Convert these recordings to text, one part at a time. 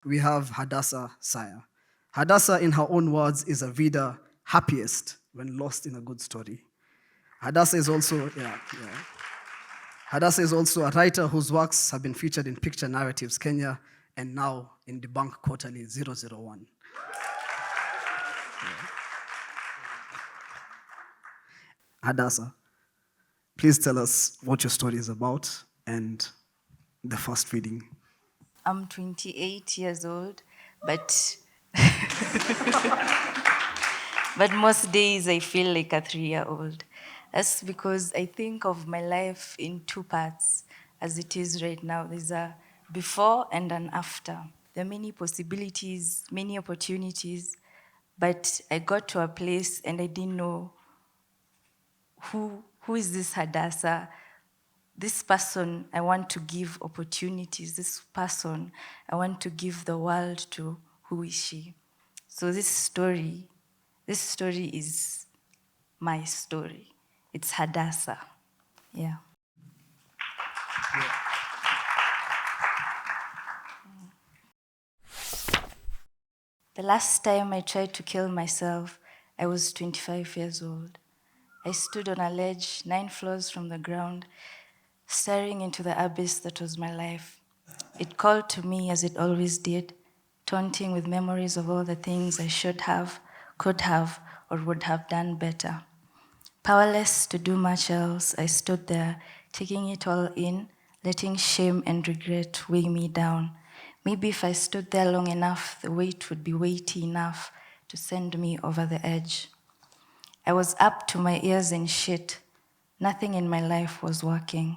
we have Hadassah Saya. Hadassah, in her own words, is a reader happiest when lost in a good story. Hadassah is also, Hadassah is also a writer whose works have been featured in Picture Narratives Kenya and now in Debunk Quarterly 001. Hadassah, please tell us what your story is about and the first reading. I'm 28 years old, but but most days I feel like a 3-year-old. That's because I think of my life in two parts as it is right now. There's a before and an after. There are many possibilities, many opportunities, but I got to a place and I didn't know who is this Hadassah? This person I want to give opportunities. This person I want to give the world to. Who is she? So this story is my story. It's Hadassah. Yeah. The last time I tried to kill myself, I was 25 years old. I stood on a ledge 9 floors from the ground, staring into the abyss that was my life. It called to me as it always did, taunting with memories of all the things I should have, could have, or would have done better. Powerless to do much else, I stood there, taking it all in, letting shame and regret weigh me down. Maybe if I stood there long enough, the weight would be weighty enough to send me over the edge. I was up to my ears in shit. Nothing in my life was working.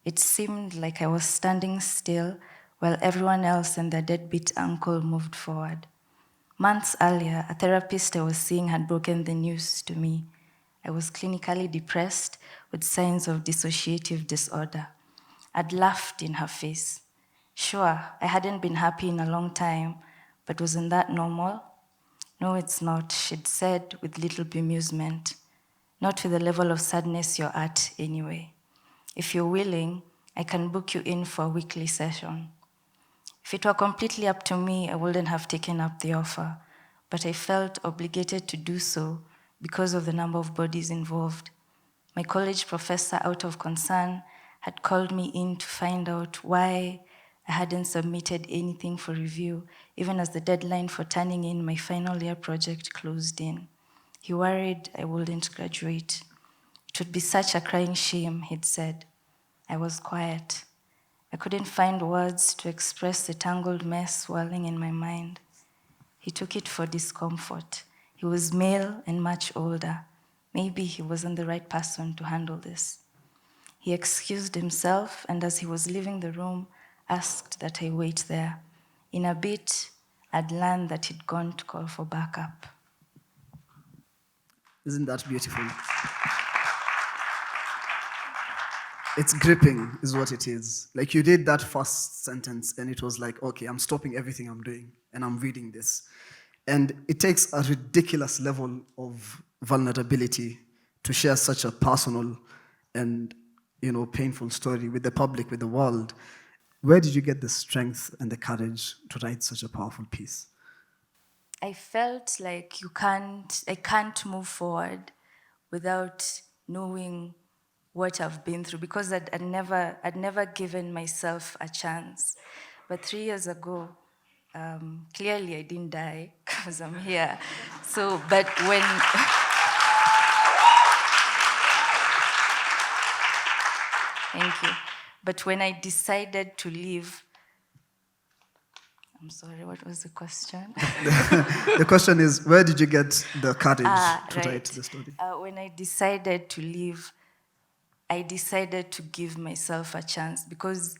It seemed like I was standing still while everyone else and their deadbeat uncle moved forward. Months earlier, a therapist I was seeing had broken the news to me. I was clinically depressed with signs of dissociative disorder. I'd laughed in her face. Sure, I hadn't been happy in a long time, but wasn't that normal? No, it's not, she'd said with little bemusement. Not with the level of sadness you're at anyway. If you're willing, I can book you in for a weekly session. If it were completely up to me, I wouldn't have taken up the offer, but I felt obligated to do so because of the number of bodies involved. My college professor, out of concern, had called me in to find out why I hadn't submitted anything for review, even as the deadline for turning in my final year project closed in. He worried I wouldn't graduate. It would be such a crying shame, he'd said. I was quiet. I couldn't find words to express the tangled mess swirling in my mind. He took it for discomfort. He was male and much older. Maybe he wasn't the right person to handle this. He excused himself, and as he was leaving the room, asked that I wait there. In a bit, I'd learned that he'd gone to call for backup. Isn't that beautiful? It's gripping, is what it is. Like, you did that first sentence, and it was like, okay, I'm stopping everything I'm doing, and I'm reading this. And it takes a ridiculous level of vulnerability to share such a personal and, painful story with the public, with the world. Where did you get the strength and the courage to write such a powerful piece? I felt like I can't move forward without knowing what I've been through, because I'd never given myself a chance. But 3 years ago, clearly I didn't die because I'm here. So, but when thank you. But when I decided to leave, I'm sorry, what was the question? The question is, where did you get the courage to Right. write the story? When I decided to leave, I decided to give myself a chance because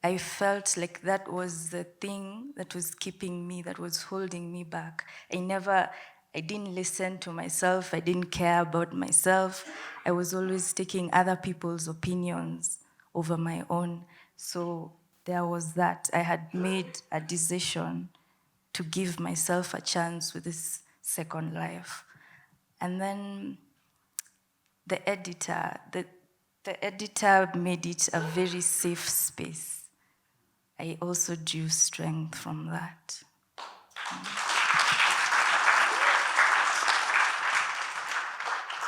I felt like that was the thing that was keeping me, that was holding me back. I didn't listen to myself. I didn't care about myself. I was always taking other people's opinions over my own. So there was that. I had made a decision to give myself a chance with this second life. And then the editor made it a very safe space. I also drew strength from that.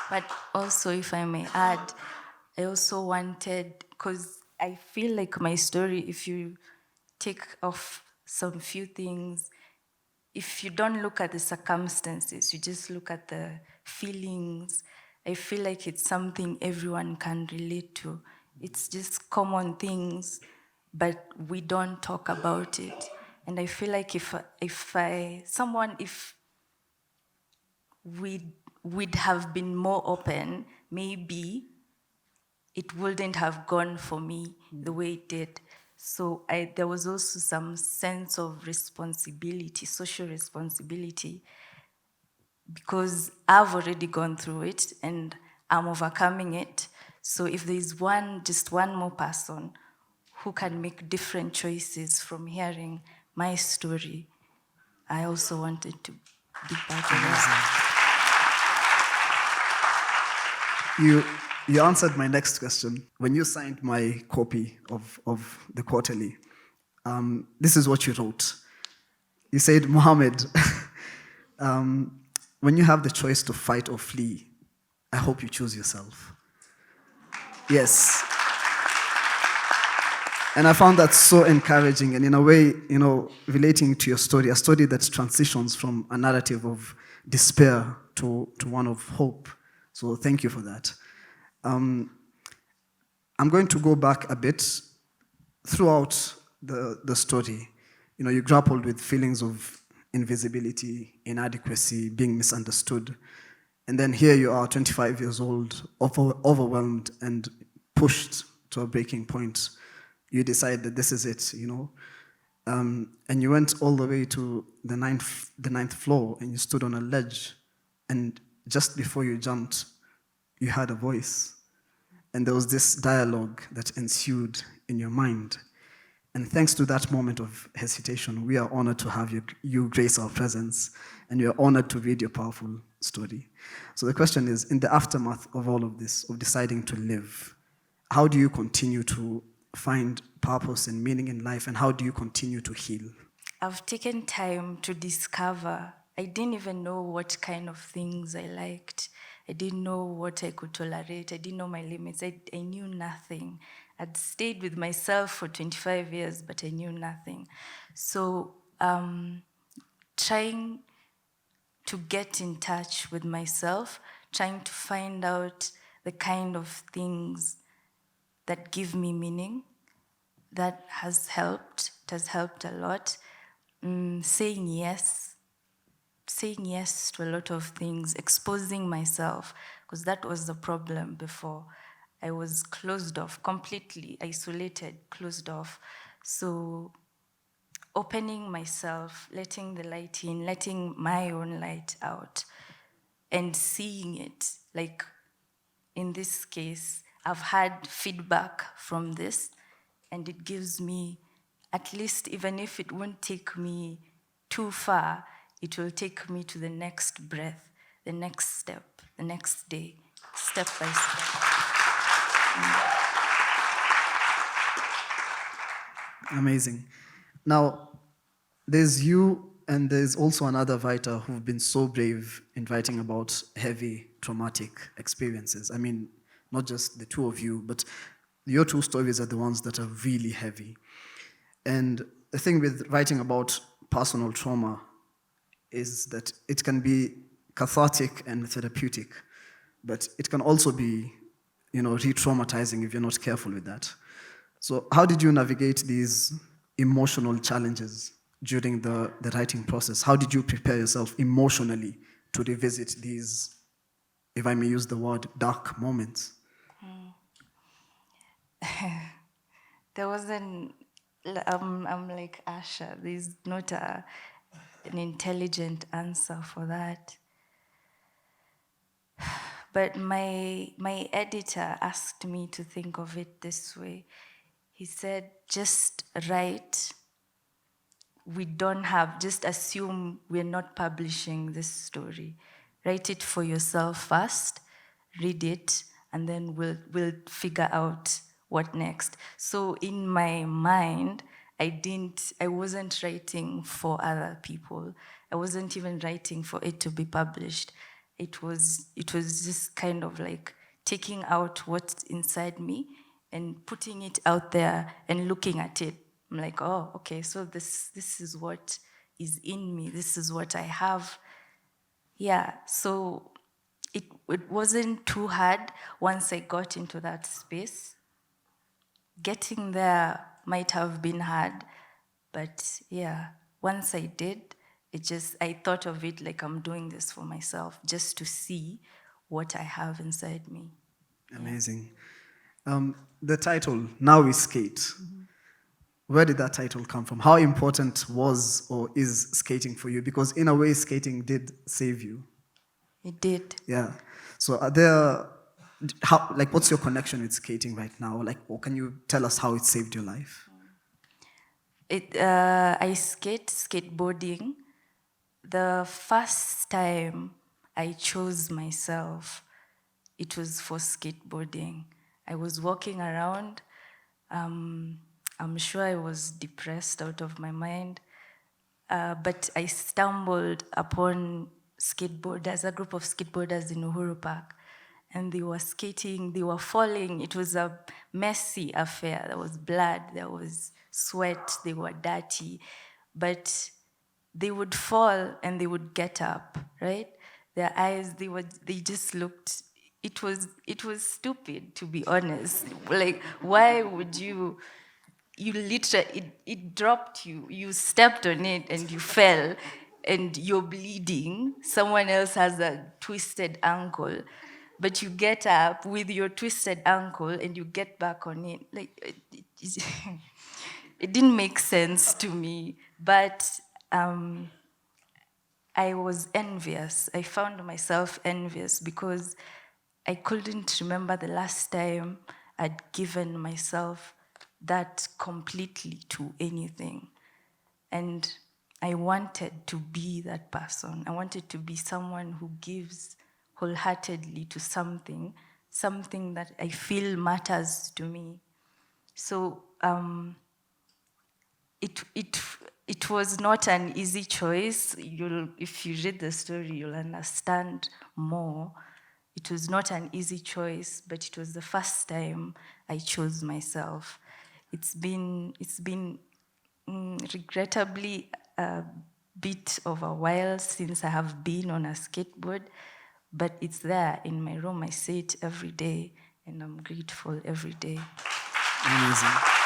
But also, if I may add, I also wanted, because I feel like my story, if you take off some few things, if you don't look at the circumstances, you just look at the feelings, I feel like it's something everyone can relate to. It's just common things, but we don't talk about it. And I feel like if we'd have been more open, maybe it wouldn't have gone for me the way it did. So there was also some sense of responsibility, social responsibility, because I've already gone through it and I'm overcoming it. So if there's just one more person who can make different choices from hearing my story, I also wanted to be part of that. You answered my next question. When you signed my copy of the quarterly, this is what you wrote. You said, Mohammed, when you have the choice to fight or flee, I hope you choose yourself. Yes. And I found that so encouraging, and in a way, relating to your story, a story that transitions from a narrative of despair to one of hope. So thank you for that. I'm going to go back a bit. Throughout the story, you grappled with feelings of invisibility, inadequacy, being misunderstood. And then here you are, 25 years old, overwhelmed and pushed to a breaking point. You decide that this is it, and you went all the way to the ninth floor, and you stood on a ledge. And just before you jumped, you heard a voice. And there was this dialogue that ensued in your mind. And thanks to that moment of hesitation, we are honored to have you grace our presence, and we are honored to read your powerful story. So the question is, in the aftermath of all of this, of deciding to live, how do you continue to find purpose and meaning in life, and how do you continue to heal? I've taken time to discover. I didn't even know what kind of things I liked. I didn't know what I could tolerate. I didn't know my limits. I knew nothing. I'd stayed with myself for 25 years, but I knew nothing. So trying to get in touch with myself, trying to find out the kind of things that give me meaning, that has helped. It has helped a lot. Saying yes to a lot of things, exposing myself, because that was the problem before. I was closed off, completely isolated, closed off. So opening myself, letting the light in, letting my own light out, and seeing it. Like in this case, I've had feedback from this, and it gives me, at least even if it won't take me too far, it will take me to the next breath, the next step, the next day, step by step. Amazing. Now, there's you, and there's also another writer who've been so brave in writing about heavy, traumatic experiences. I mean, not just the two of you, but your two stories are the ones that are really heavy. And the thing with writing about personal trauma is that it can be cathartic and therapeutic, but it can also be, re-traumatizing if you're not careful with that. So how did you navigate these emotional challenges during the writing process? How did you prepare yourself emotionally to revisit these, if I may use the word, dark moments? There wasn't, I'm like Asha, there's not an intelligent answer for that. But my editor asked me to think of it this way. He said, just write. We don't have, just assume we're not publishing this story. Write it for yourself first, read it, and then we'll figure out what next. So in my mind, I wasn't writing for other people. I wasn't even writing for it to be published. It was just kind of like taking out what's inside me and putting it out there and looking at it. I'm like, oh, okay, so this is what is in me. This is what I have. Yeah, so it wasn't too hard once I got into that space. Getting there might have been hard, but yeah, once I did, I thought of it like I'm doing this for myself, just to see what I have inside me. Amazing. The title, Now We Skate. Where did that title come from? How important was or is skating for you? Because in a way, skating did save you. It did. Yeah. So are there, what's your connection with skating right now? Like, or can you tell us how it saved your life? I skateboarding. The first time I chose myself, it was for skateboarding. I was walking around. I'm sure I was depressed out of my mind. But I stumbled upon skateboarders, a group of skateboarders in Uhuru Park. And they were skating, they were falling. It was a messy affair. There was blood, there was sweat, they were dirty. But they would fall and they would get up, right? Their eyes, they just looked, it was stupid, to be honest. Like, why would you literally, it dropped you. You stepped on it and you fell and you're bleeding. Someone else has a twisted ankle, but you get up with your twisted ankle and you get back on it. Like, it didn't make sense to me, but I was envious. I found myself envious because I couldn't remember the last time I'd given myself that completely to anything. And I wanted to be that person. I wanted to be someone who gives wholeheartedly to something that I feel matters to me. So it was not an easy choice. If you read the story, you'll understand more. It was not an easy choice, but it was the first time I chose myself. It's been regrettably a bit of a while since I have been on a skateboard, but it's there in my room. I see it every day, and I'm grateful every day. Amazing.